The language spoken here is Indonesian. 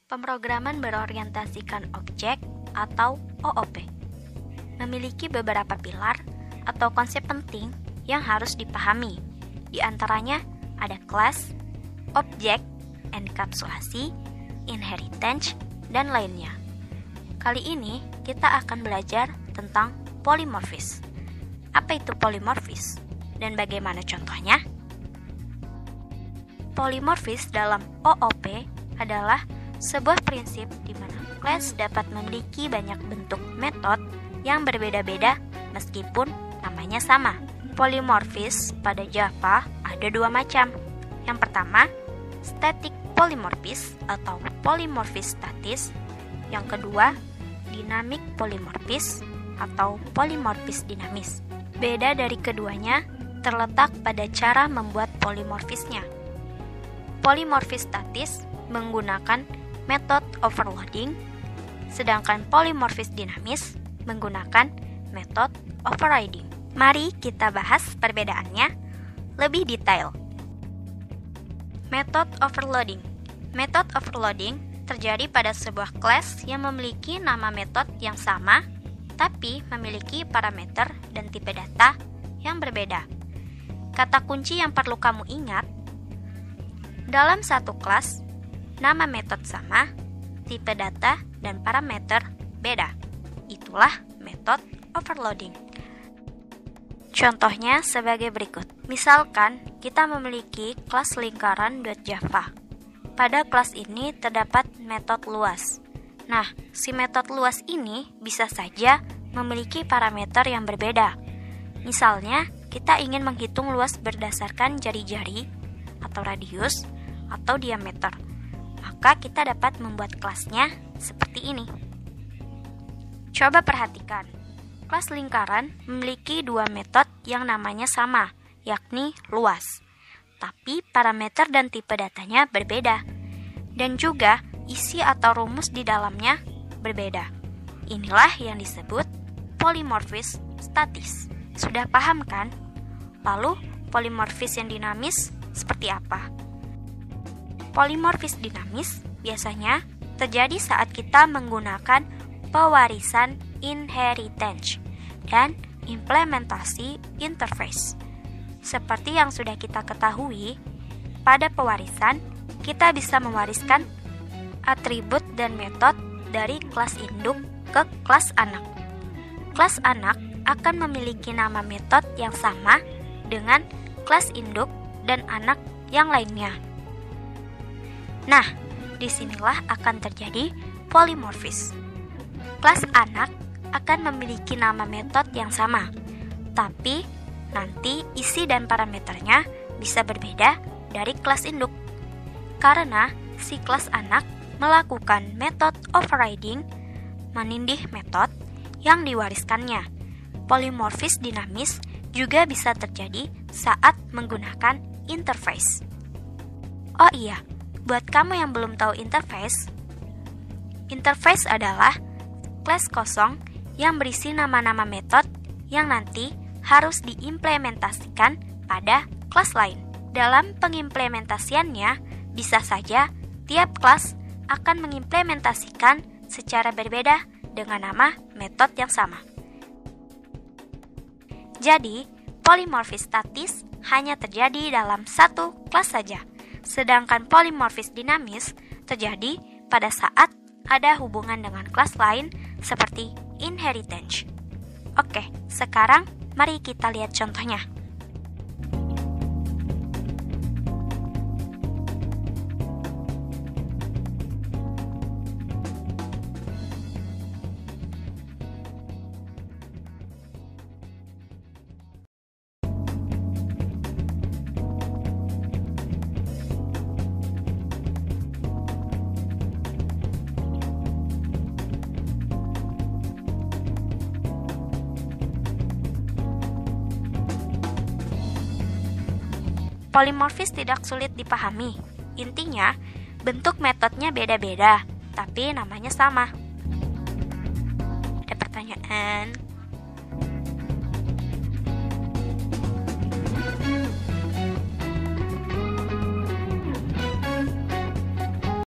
Pemrograman berorientasikan objek atau OOP memiliki beberapa pilar atau konsep penting yang harus dipahami. Di antaranya ada class, objek, enkapsulasi, inheritance, dan lainnya. Kali ini kita akan belajar tentang polymorphis. Apa itu polymorphis dan bagaimana contohnya? Polymorphis dalam OOP adalah sebuah prinsip di mana class dapat memiliki banyak bentuk metode yang berbeda-beda meskipun namanya sama. Polymorphis pada Java ada dua macam. Yang pertama, static polymorphis atau polymorphis statis. Yang kedua, dynamic polymorphis atau polymorphis dinamis. Beda dari keduanya terletak pada cara membuat polymorphisnya. Polymorphis statis menggunakan metode overloading, sedangkan polymorphis dinamis menggunakan metode overriding. Mari kita bahas perbedaannya lebih detail. Metode overloading. Metode overloading terjadi pada sebuah kelas yang memiliki nama metode yang sama, tapi memiliki parameter dan tipe data yang berbeda. Kata kunci yang perlu kamu ingat, dalam satu kelas, nama metode sama, tipe data, dan parameter beda. Itulah metode overloading. Contohnya sebagai berikut. Misalkan kita memiliki kelas lingkaran.java. Pada kelas ini terdapat metode luas. Nah, si metode luas ini bisa saja memiliki parameter yang berbeda. Misalnya, kita ingin menghitung luas berdasarkan jari-jari atau radius atau diameter. Maka kita dapat membuat kelasnya seperti ini. Coba perhatikan, kelas lingkaran memiliki dua metode yang namanya sama, yakni luas. Tapi parameter dan tipe datanya berbeda. Dan juga isi atau rumus di dalamnya berbeda. Inilah yang disebut polymorphis statis. Sudah paham kan? Lalu polymorphis yang dinamis seperti apa? Polymorphis dinamis biasanya terjadi saat kita menggunakan pewarisan inheritance dan implementasi interface. Seperti yang sudah kita ketahui, pada pewarisan kita bisa mewariskan atribut dan metode dari kelas induk ke kelas anak. Kelas anak akan memiliki nama metode yang sama dengan kelas induk dan anak yang lainnya. Nah, disinilah akan terjadi polymorphis. Kelas anak akan memiliki nama metode yang sama, tapi nanti isi dan parameternya bisa berbeda dari kelas induk. Karena si kelas anak melakukan metode overriding, menindih metode yang diwariskannya. Polymorphis dinamis juga bisa terjadi saat menggunakan interface. Oh iya, buat kamu yang belum tahu interface adalah kelas kosong yang berisi nama-nama metode yang nanti harus diimplementasikan pada kelas lain. Dalam pengimplementasiannya, bisa saja tiap kelas akan mengimplementasikan secara berbeda dengan nama metode yang sama. Jadi, polymorphis statis hanya terjadi dalam satu kelas saja, sedangkan polymorphis dinamis terjadi pada saat ada hubungan dengan kelas lain seperti inheritance. Oke, sekarang mari kita lihat contohnya. Polymorphis tidak sulit dipahami. Intinya, bentuk metodenya beda-beda, tapi namanya sama. Ada pertanyaan?